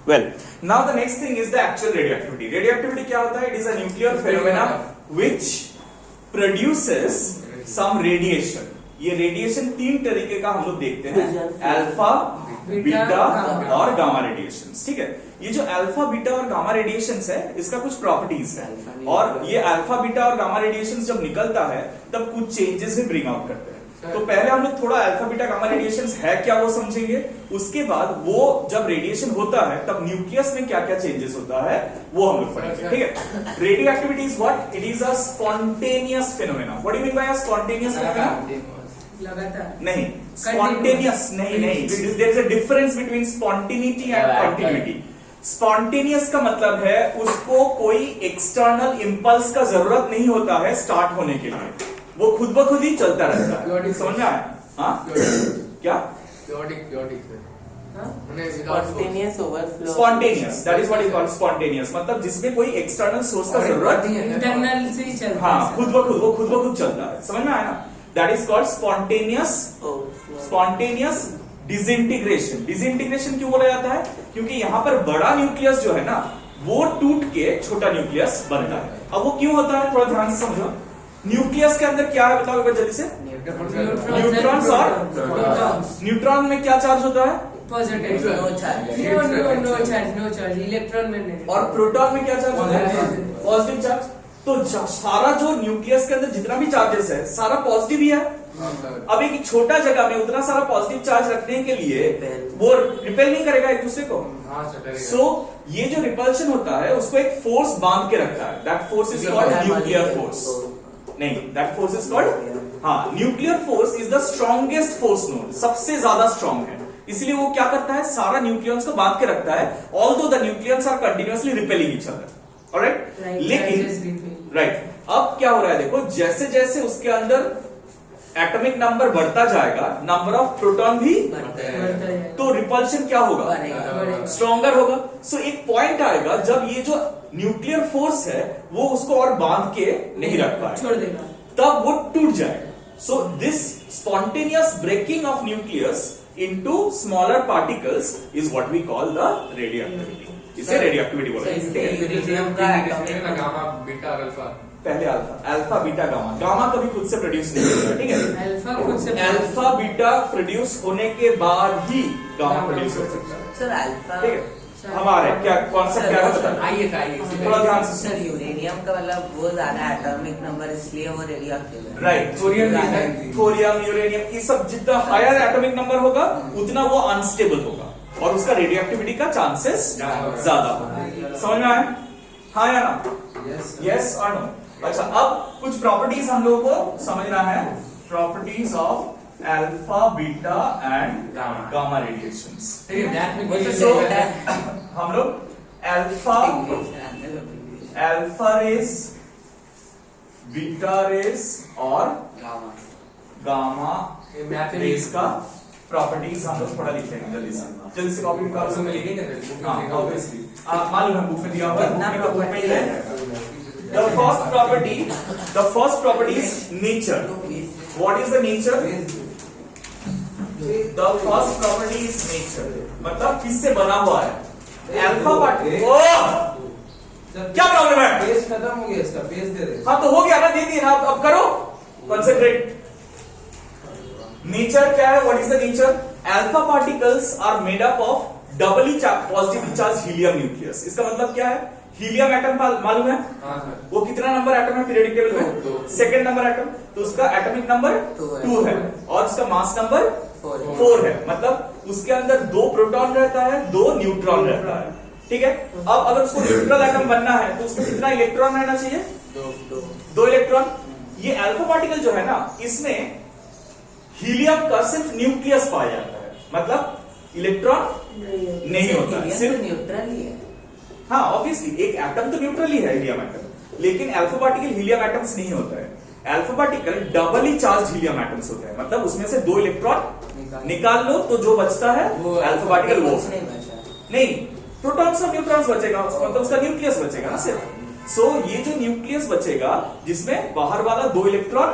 Well, now the next thing is the actual radioactivity. Radioactivity क्या होता है? It is a nuclear phenomena which produces some radiation. ये radiation तीन तरीके का हम लोग देखते हैं, अल्फा, बीटा और गामा रेडिएशंस. ठीक है, ये जो अल्फा, बीटा और गामा रेडिएशंस है, इसका कुछ प्रॉपर्टीज है, और ये अल्फा, बीटा और गामा रेडिएशंस जब निकलता है तब कुछ चेंजेस भी ब्रिंग आउट करते हैं. तो पहले हम लोग थोड़ा अल्फा, बीटा, गामा रेडिएशंस है क्या वो समझेंगे. उसके बाद वो जब रेडिएशन होता है तब न्यूक्लियस में क्या क्या चेंजेस होता है वो हम लोग पढ़ेंगे. ठीक है, radio activity is what? It is a spontaneous phenomena. What do you mean by a spontaneous phenomena? लगातार नहीं, स्पॉन्टेनियस नहीं. There is a difference between spontaneity and continuity. Spontaneous का मतलब है उसको कोई एक्सटर्नल इंपल्स का जरूरत नहीं होता है स्टार्ट होने के लिए, वो खुद ब खुद ही चलता रहता है. समझ में आया? हाँ, क्या? Spontaneous, that is what is called spontaneous. मतलब जिसमें कोई एक्सटर्नल सोर्स का जरूरत इंटरनल से ही चलता है. हाँ, खुद ब खुद, वो खुद ब खुद चलता है. समझ में आया ना? That is called spontaneous disintegration. Disintegration क्यों बोला जाता है? क्योंकि यहाँ पर बड़ा न्यूक्लियस जो है ना वो टूट के छोटा न्यूक्लियस बनता है. अब वो क्यों होता है थोड़ा ध्यान से समझो. न्यूक्लियस के अंदर क्या है बताओ एक बार जल्दी से. न्यूट्रॉन्स और प्रोटॉन्स. न्यूट्रॉन में क्या चार्ज होता है? पॉजिटिव. No charge. इलेक्ट्रॉन में नहीं. और प्रोटॉन में क्या चार्ज होता है? Positive charge. तो सारा जो न्यूक्लियस के अंदर जितना भी चार्जेस है सारा पॉजिटिव ही है. अब एक छोटा जगह में उतना सारा पॉजिटिव चार्ज रखने के लिए वो रिपेल नहीं करेगा एक दूसरे को. सो ये जो रिपल्शन होता है उसको एक फोर्स बांध के रखता है. That force is called nuclear force. नहीं, दैट फोर्स इज कॉल्ड, हाँ, nuclear force is the strongest force known. सबसे ज्यादा स्ट्रॉन्ग है, इसलिए वो क्या करता है सारा न्यूक्लियंस को बांध के रखता है. Although the nucleons are continuously repelling each other. Alright, लेकिन राइट, अब क्या हो रहा है देखो, जैसे जैसे उसके अंदर एटॉमिक नंबर बढ़ता जाएगा नंबर ऑफ प्रोटॉन भी तो रिपल्शन क्या होगा? स्ट्रॉन्गर होगा. सो एक पॉइंट आएगा जब ये जो न्यूक्लियर फोर्स है वो उसको और बांध के नहीं रख पाएगा, छोड़ देगा, तब वो टूट जाएगा. So this spontaneous breaking of nucleus into smaller particles is what we call the radioactivity. इसे रेडियोएक्टिविटी बोलते हैं. पहले अल्फा, बीटा, गामा. गामा कभी खुद से प्रोड्यूस नहीं होता. ठीक है, अल्फा खुद से, अल्फा बीटा प्रोड्यूस होने के बाद ही गामा प्रोड्यूस हो सकता है. सर अल्फा, ठीक है, हमारे क्या कॉन्सेप्ट क्या है? आइए थोड़ा ध्यान से. सर यूरेनियम का मतलब वो ज्यादा एटॉमिक नंबर इसलिए वो रेडियोएक्टिव है. राइट, थोरियम, यूरेनियम, ये सब जितना हायर एटॉमिक नंबर होगा उतना वो अनस्टेबल होगा और उसका रेडियोएक्टिविटी का चांसेस ज्यादा होगा. समझ में आया? हाँ या ना? यस और नो? अच्छा, अब कुछ प्रॉपर्टीज हम लोगों को समझना है. Properties of alpha, beta and gamma radiations. So हम लोग अल्फा रेस, बीटा रेस और गामा रेस का प्रॉपर्टीज हम लोग थोड़ा लिख लेंगे जल्दी से कॉपी कर. हाँ, ऑब्वियसली मालूम है, बुक में दिया हुआ है. The first property is nature. What is the nature? The first property is nature. मतलब किससे बना हुआ है? Alpha particle. क्या प्रॉब्लम है? पेज खत्म हो गया इसका, पेज दे दे. हाँ तो हो गया ना, दे दिए ना. अब करो, कंसेंट्रेट. नेचर क्या है? What is the nature? Alpha particles are made up of doubly positively charged helium nucleus. इसका मतलब क्या है? हीलियम एटम मालूम है? वो कितना नंबर एटम है पीरियोडिक टेबल में? Second number atom. तो उसका एटॉमिक नंबर 2 है और उसका मास नंबर 4 है. मतलब उसके अंदर 2 प्रोटॉन रहता है, 2 न्यूट्रॉन रहता है. ठीक है, अब अगर उसको न्यूट्रल एटम बनना है तो उसमें कितना इलेक्ट्रॉन रहना चाहिए? 2 इलेक्ट्रॉन. ये अल्फा पार्टिकल जो है ना इसमें हीलियम का सिर्फ न्यूक्लियस पाया जाता है, मतलब इलेक्ट्रॉन नहीं होता है, सिर्फ न्यूट्रल ही है. हाँ, ऑब्वियसली एक एटम तो न्यूट्रल ही है हीलियम एटम, लेकिन अल्फा पार्टिकल हीलियम एटम्स नहीं होता है. Alpha particle doubly charge helium atoms होते हैं. मतलब उसमें से 2 इलेक्ट्रॉन निकाल लो तो जो बचता है अल्फा पार्टिकल वो नहीं, प्रोटॉन्स और न्यूट्रॉन्स बचेगा, मतलब उसका न्यूक्लियस बचेगा ना सिर्फ. सो ये जो न्यूक्लियस बचेगा जिसमें बाहर वाला 2 इलेक्ट्रॉन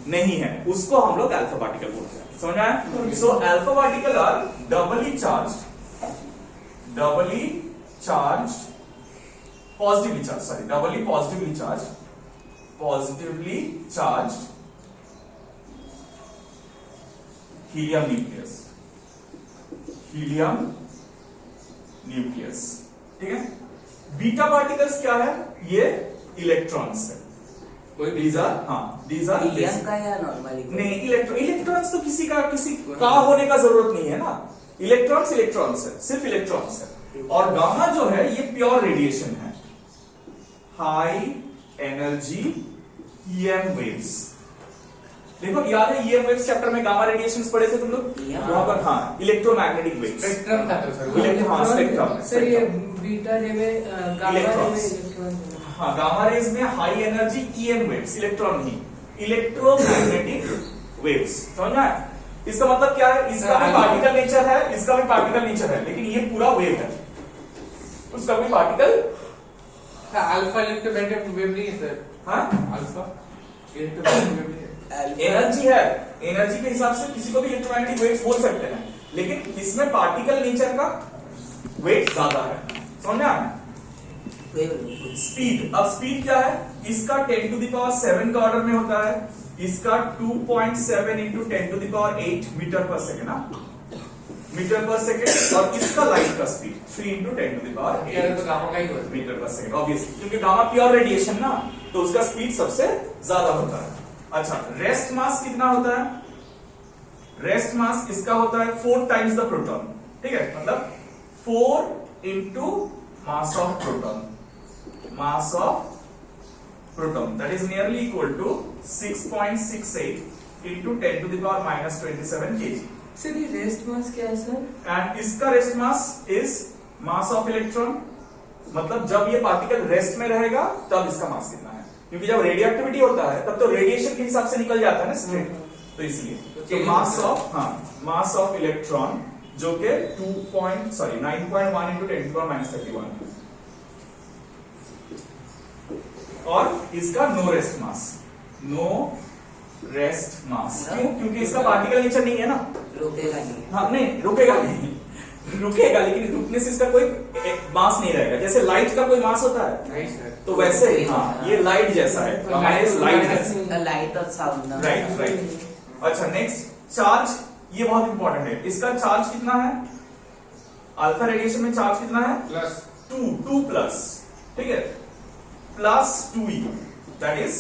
नहीं है उसको हम लोग अल्फा पार्टिकल बोलते हैं. समझ आया? So alpha particle are doubly charge doubly charge positively charge sorry doubly positively charge helium nucleus. ठीक है। बीटा पार्टिकल्स क्या है? ये इलेक्ट्रॉन्स है। कोई these are हीलियम का या नॉर्मली? नहीं, इलेक्ट्रॉन्स तो किसी का होने का जरूरत नहीं है ना। इलेक्ट्रॉन्स है, सिर्फ इलेक्ट्रॉन्स है। और गामा जो है ये प्योर रेडिएशन है, हाई एनर्जी ईएम वेव्स। देखो याद है ईएम वेव्स चैप्टर में गामा रेडिएशंस पढ़े थे तुम लोग? वहां पर हाँ इलेक्ट्रोमैग्नेटिक वेव्स, स्पेक्ट्रम था तो सर स्पेक्ट्रम। सर ये बीटा रे में गामा रे में इलेक्ट्रॉन। हाँ गामा रेज में high energy EM waves, electron ही इलेक्ट्रोमैग्नेटिक वेव्स। समझना है? इसका मतलब क्या है? इसका भी पार्टिकल नेचर है, इसका भी पार्टिकल नेचर है, लेकिन ये पूरा वेव है, उसका भी पार्टिकल। अल्फा इलेक्ट्रोमैग्नेटिक वेव नहीं है सर। हाँ अल्फा इलेक्ट्रोमैग्नेटिक वेव नहीं है। एनर्जी है, एनर्जी के हिसाब से किसी को भी इलेक्ट्रोमैग्नेटिक वेव्स बोल सकते हैं, लेकिन इसमें पार्टिकल नेचर का वेट ज्यादा है। समझना? स्पीड, अब स्पीड क्या है? इसका 10 to the power 7 का ऑर्डर में होता है, इसका 2.7 into 10 to the power 8 metre पर सेकेंड ना, मीटर पर सेकेंड। और इसका लाइट का speed 3 into 10 to the power 8 तो गामा का ही होता है मीटर पर सेकेंड, ऑब्वियसली, क्योंकि गामा प्योर रेडिएशन ना, तो उसका स्पीड सबसे ज्यादा होता है। अच्छा, रेस्ट मास कितना होता है? रेस्ट मास इसका होता है 4 times द प्रोटॉन। ठीक है, मतलब 4 into mass of proton, mass of proton, that is nearly equal to 6.68 into 10 to the power minus 27 kg। Sir ये रेस्ट मास क्या है सर? And इसका rest mass is mass of electron, मतलब जब ये पार्टिकल रेस्ट में रहेगा तब इसका मास कितना है, क्योंकि जब रेडियोएक्टिविटी होता है तब तो रेडिएशन के हिसाब से निकल जाता है ना स्ट्रेट, तो इसलिए तो मास ऑफ इलेक्ट्रॉन जो के 9.1 into 10 to the power minus 31, और इसका नो रेस्ट मास। क्यों? क्योंकि इसका पार्टिकल नेचर नहीं है ना, रुकेगा नहीं। हाँ नहीं रुकेगा नहीं, रुकेगा लेकिन रुकने से इसका कोई मास नहीं रहेगा। जैसे लाइट का कोई मास होता है नहीं सर। तो वैसे हाँ ये लाइट जैसा है, लाइट है, लाइट और साउंड। राइट। अच्छा नेक्स्ट चार्ज, ये बहुत इंपॉर्टेंट है। इसका चार्ज कितना है? अल्फा रेडिएशन में चार्ज कितना है? प्लस 2 प्लस, ठीक है, plus 2e, that is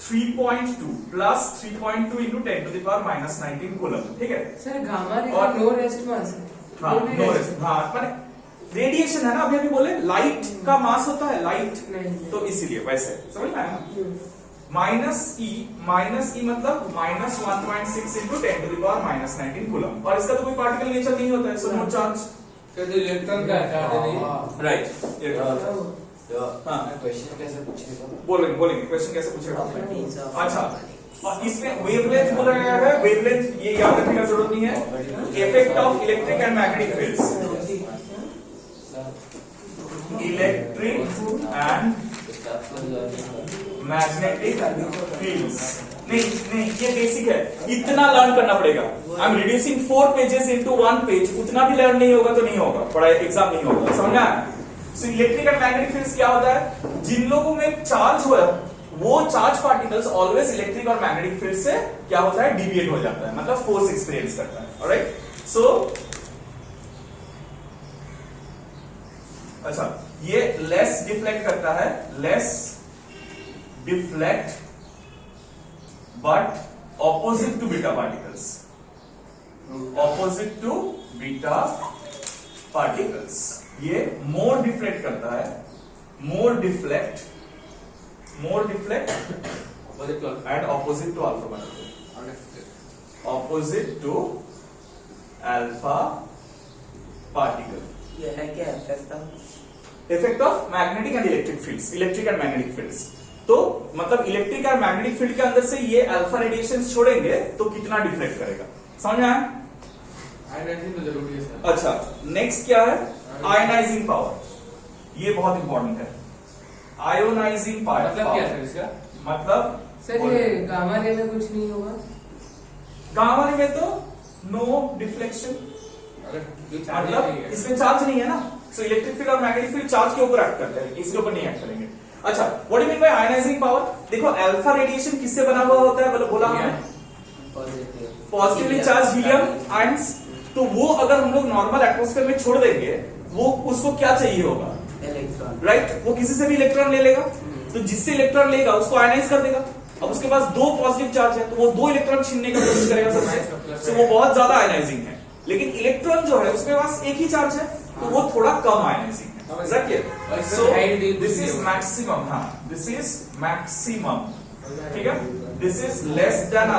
3.2 plus 3.2 into 10 to the power minus 19 coulomb. ठीक है सर गामा रे और का नो रेस्ट मास है। हाँ नो रेस्ट, हाँ माने रेडिएशन है ना, अभी बोले लाइट का मास होता है लाइट, नहीं। तो इसीलिए वैसे समझ में आया ना। माइनस ई मतलब minus 1.6 into 10 to the power minus 19 coulomb, और इसका तो कोई पार्टिकल नेचर नहीं होता है, सो नो चार्ज। तो इलेक्ट्रॉन का चार्ज नहीं। राइट। हाँ क्वेश्चन कैसे पूछेगा? बोलेंगे क्वेश्चन कैसे पूछेगा। अच्छा, और इसमें वेवलेंथ बोला गया है, वेवलेंथ ये याद रखने का जरूरत नहीं है। Effect of electric and magnetic fields, electric and magnetic fields. नहीं ये बेसिक है, इतना लर्न करना पड़ेगा। I am reducing 4 pages into 1 page, उतना भी लर्न नहीं होगा तो नहीं होगा, पढ़ाई एग्जाम नहीं होगा, समझना है। इलेक्ट्रिक एंड मैग्नेटिक फील्ड्स क्या होता है? जिन लोगों में चार्ज हुआ वो चार्ज पार्टिकल्स ऑलवेज इलेक्ट्रिक और मैग्नेटिक फील्ड से क्या होता है? डिविएट हो जाता है, मतलब फोर्स एक्सपीरियंस करता है। ऑलराइट, सो अच्छा ये लेस डिफ्लेक्ट करता है, less deflect but opposite to beta particles, opposite to beta particles. ये मोर डिफ्लेक्ट करता है, more deflect and opposite to alpha particle, opposite to alpha particle. ये है क्या effect of magnetic and electric fields, electric and magnetic fields. तो मतलब electric और magnetic field के अंदर से ये अल्फा रेडिएशन छोड़ेंगे तो कितना डिफ्लेक्ट करेगा, समझ में आया? आयनाइजिंग तो जरूरी है सर। अच्छा नेक्स्ट क्या है? आयनाइजिंग पावर, ये बहुत इंपॉर्टेंट है। आयोनाइजिंग पावर मतलब क्या सर इसका? मतलब सर ये गामा रे में कुछ नहीं होगा? गामा रे में तो नो डिफ्लेक्शन, मतलब इसमें चार्ज नहीं है ना, सो इलेक्ट्रिक फील्ड और मैग्नेटिक फील्ड चार्ज के ऊपर एक्ट करते हैं, इसके ऊपर नहीं एक्ट करेंगे। अच्छा, what do mean by ionising power? देखो अल्फा रेडिएशन किससे बना हुआ होता है, बोला हमने पॉजिटिवली चार्ज हीलियम आयंस। तो वो अगर हम लोग नॉर्मल एटमॉस्फेयर में छोड़ देंगे, वो उसको क्या चाहिए होगा, इलेक्ट्रॉन, राइट? वो किसी से भी इलेक्ट्रॉन ले लेगा, तो जिससे इलेक्ट्रॉन लेगा उसको आयनाइज कर देगा। अब उसके पास दो पॉजिटिव चार्ज है, तो वो दो इलेक्ट्रॉन छीनने की कोशिश करेगा सबसे, तो वो बहुत ज्यादा आयनाइजिंग है। लेकिन इलेक्ट्रॉन जो है उसके पास एक ही चार्ज है, तो वो थोड़ा कम आयनाइजिंग है। सो दिस इज मैक्सिमम, हाँ दिस इज मैक्सिमम, ठीक है। This is less than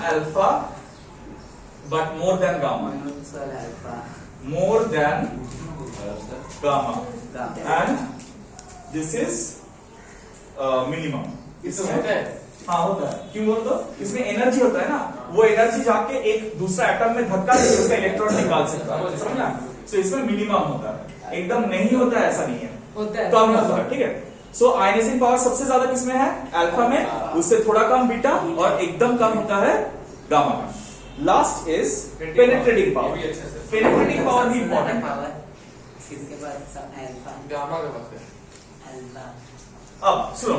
alpha, but more than gamma, more than gamma, and this is minimum. इसमें होता है, हाँ होता है, क्यों बोल दो, इसमें एनर्जी होता है ना, वो एनर्जी जाके एक दूसरा एटम में धक्का देके उसका इलेक्ट्रॉन निकाल सकता है, समझना? सो इसमें मिनिमम होता है, एकदम नहीं होता है ऐसा नहीं है, कम होता है, ठीक है। सो आयनाइजिंग पावर सबसे ज्यादा किसमें है, अल्फा में, उससे थोड़ा कम बीटा, और एकदम कम होता है गामा में। Last is penetrating power. Penetrating power भी इंपॉर्टेंट है। किसके पास अल्फा, गामा के पास है। अल्फा। अब सुनो,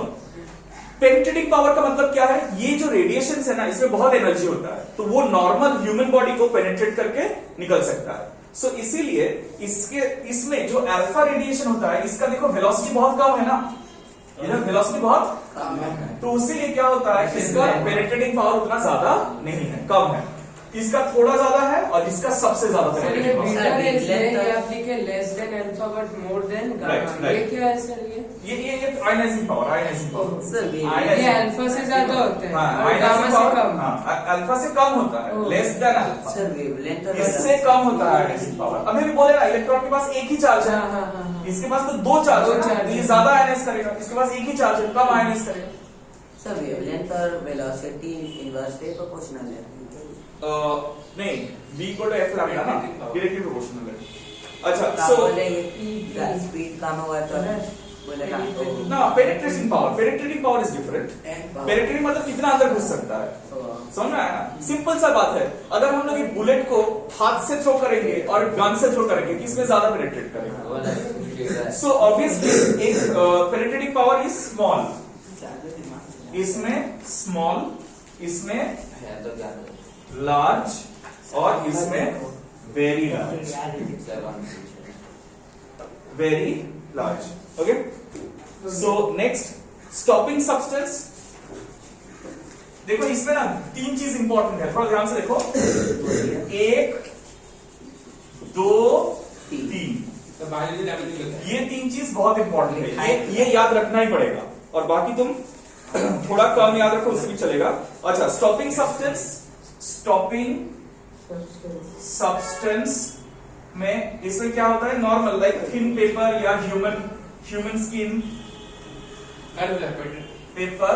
पेनिट्रेटिंग पावर का मतलब क्या है, ये जो रेडिएशन है ना, इसमें बहुत एनर्जी होता है, तो वो नॉर्मल ह्यूमन बॉडी को पेनिट्रेट करके निकल सकता है। सो इसीलिए इसमें जो अल्फा रेडिएशन होता है, इसका देखो वेलोसिटी बहुत कम है ना, इधर वेलोसिटी बहुत कम है, तो उसीलिए क्या होता है, इसका पेनिट्रेटिंग पावर उतना ज्यादा नहीं है, कम है। इसका थोड़ा ज्यादा है और इसका सबसे ज्यादा सर ये पेनिट्रेटिंग पावर। बीटा रेस है, ये आप लिखे less than alpha but more than gamma, ये क्या है सर? ये ionising power, ionising power sir ये अल्फा से ज्यादा होता है और गामा आयनाइजिंग से पावर, कम। हाँ अल्फा से कम होता है, less than alpha, sir wavelength और इससे कम होता है आयनाइजिंग पावर। अभी भी बोले ना, इलेक्ट्रॉन के पास एक ही चार्ज है, हाँ, हाँ, हाँ, हाँ। इसके पास तो दो चार्ज दो है ना, चार्ज तो ये है। ज्यादा आयनाइज करेगा, इसके पास एक ही चार्ज है, कम आयनाइज करेगा। सर वेवलेंथ और वेलोसिटी इनवर्सली प्रोपोर्शनल है। नहीं, v equal to f lambda ना, डायरेक्टली प्रोपोर्शनल है। अच्छा, सो सो बोले ये स्पीड कम हुआ तो बोले ना ना penetrating power is different. Penetrating मतलब कितना अंदर घुस सकता है, समझ में आया ना? सिंपल सा बात है, अगर हम लोग एक बुलेट को हाथ से थ्रो करेंगे और गन से थ्रो करेंगे, किसमें ज्यादा पेनिट्रेट करेगा? सो ऑब्वियसली एक पेनिट्रेटिंग पावर इज स्मॉल, इसमें स्मॉल, इसमें लार्ज, और इसमें very large, very large. Okay, so next stopping substance. देखो इसमें ना तीन चीज इंपॉर्टेंट है, थोड़ा ध्यान से देखो, एक दो तीन, तो बायोलॉजी लैबोरेटरी में ये तीन चीज बहुत इंपॉर्टेंट है, ये याद रखना ही पड़ेगा, और बाकी तुम थोड़ा कम याद रखो उससे भी चलेगा। अच्छा, स्टॉपिंग सब्सटेंस, स्टॉपिंग सब्सटेंस में इसमें क्या होता है, नॉर्मल लाइक थिन पेपर या ह्यूमन स्किन, पेपर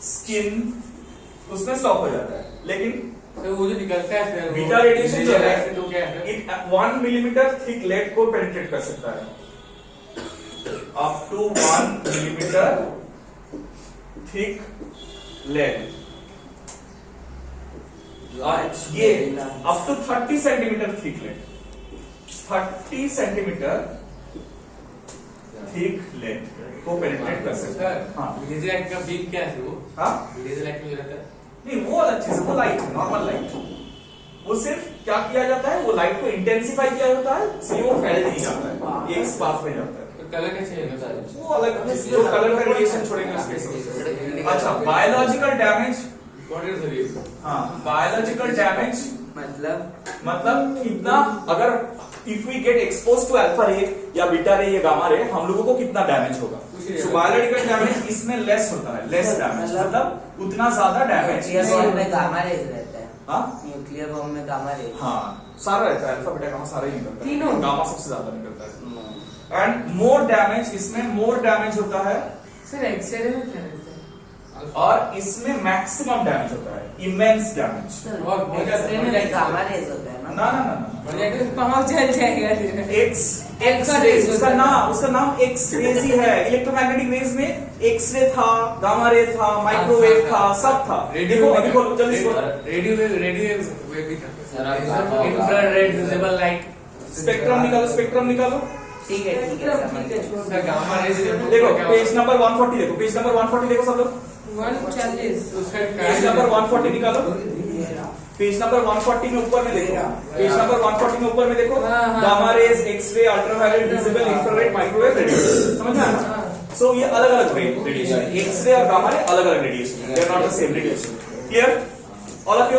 स्किन, उसमें स्टॉप हो जाता है। लेकिन तो वो जो निकलता है फिर बीटा रेडिएशन जो है, तो क्या है, 1 मिलीमीटर थिक लेड को पेनिट्रेट कर सकता है, up to 1 millimetre thick lead, ये up to 30 centimetre thick lead, 30 centimetre thick lead को पेनिट्रेट कर सकता है। हाँ, लेजर लाइट का बीम क्या है वो? हाँ लेजर लाइट में जो रहता है, नहीं वो अलग चीज है, वो लाइट है, नॉर्मल लाइट। वो सिर्फ क्या किया जाता है, वो लाइट को इंटेंसिफाई किया जाता है, इसलिए वो फैल नहीं जाता है, एक स्पार्क में जाता है। तो कलर कैसे चेंज होता है? वो अलग चीज, जो कलर का रेडिएशन छोड़ेंगे उसके हिसाब से। अच्छा, biological damage. What is the reason? हाँ, बायोलॉजिकल डैमेज मतलब कितना, अगर if we get expose to alpha ray या बीटा रे या गामा रे, हम लोगों को कितना डैमेज होगा। सो बायोलॉजिकल डैमेज इसमें लेस होता है, लेस डैमेज मतलब उतना ज्यादा डैमेज में गामा रेज रहता है। हाँ, न्यूक्लियर बॉम्ब में गामा रेज, हाँ सारा रहता है, अल्फा बीटा गामा सारा ही निकलता है, तीनों गामा सबसे ज्यादा निकलता है। एंड मोर डैमेज, इसमें मोर डैमेज होता है। सर एक्सरे में क्या रहता है? और इसमें मैक्सिमम डैमेज होता है, इमेंस डैमेज। एक्सरे में गामा रेज होता है ना? ना ना ना प्रोजेक्टर पाँव जल जाएगा। एक्स रेज, उसका नाम एक्स रेज ही है। इलेक्ट्रोमैग्नेटिक रेज में एक्स रे था, गामा रे था, माइक्रोवेव था, सब था। देखो अभी खोलो जल्दी से खोलो। रेडियो वेव भी था। Infrared visible light. स्पेक्ट्रम निकालो। ठीक है समझ गया। उसका गामा रेज देखो पेज नंबर 140 देखो, पेज नंबर 140 देखो सब लोग। 140 पेज नंबर 140 निकालो। पेज नंबर 140 में ऊपर में देखो, पेज नंबर 140 में ऊपर में देखो, हाँ। Gamma rays, x ray, ultraviolet, visible, infrared, microwave, radiation. समझ में आया? सो ये अलग अलग रेडिएशन है। एक्सरे और गामा रे अलग अलग रेडिएशन है, they are not the same radiation. Clear all of you?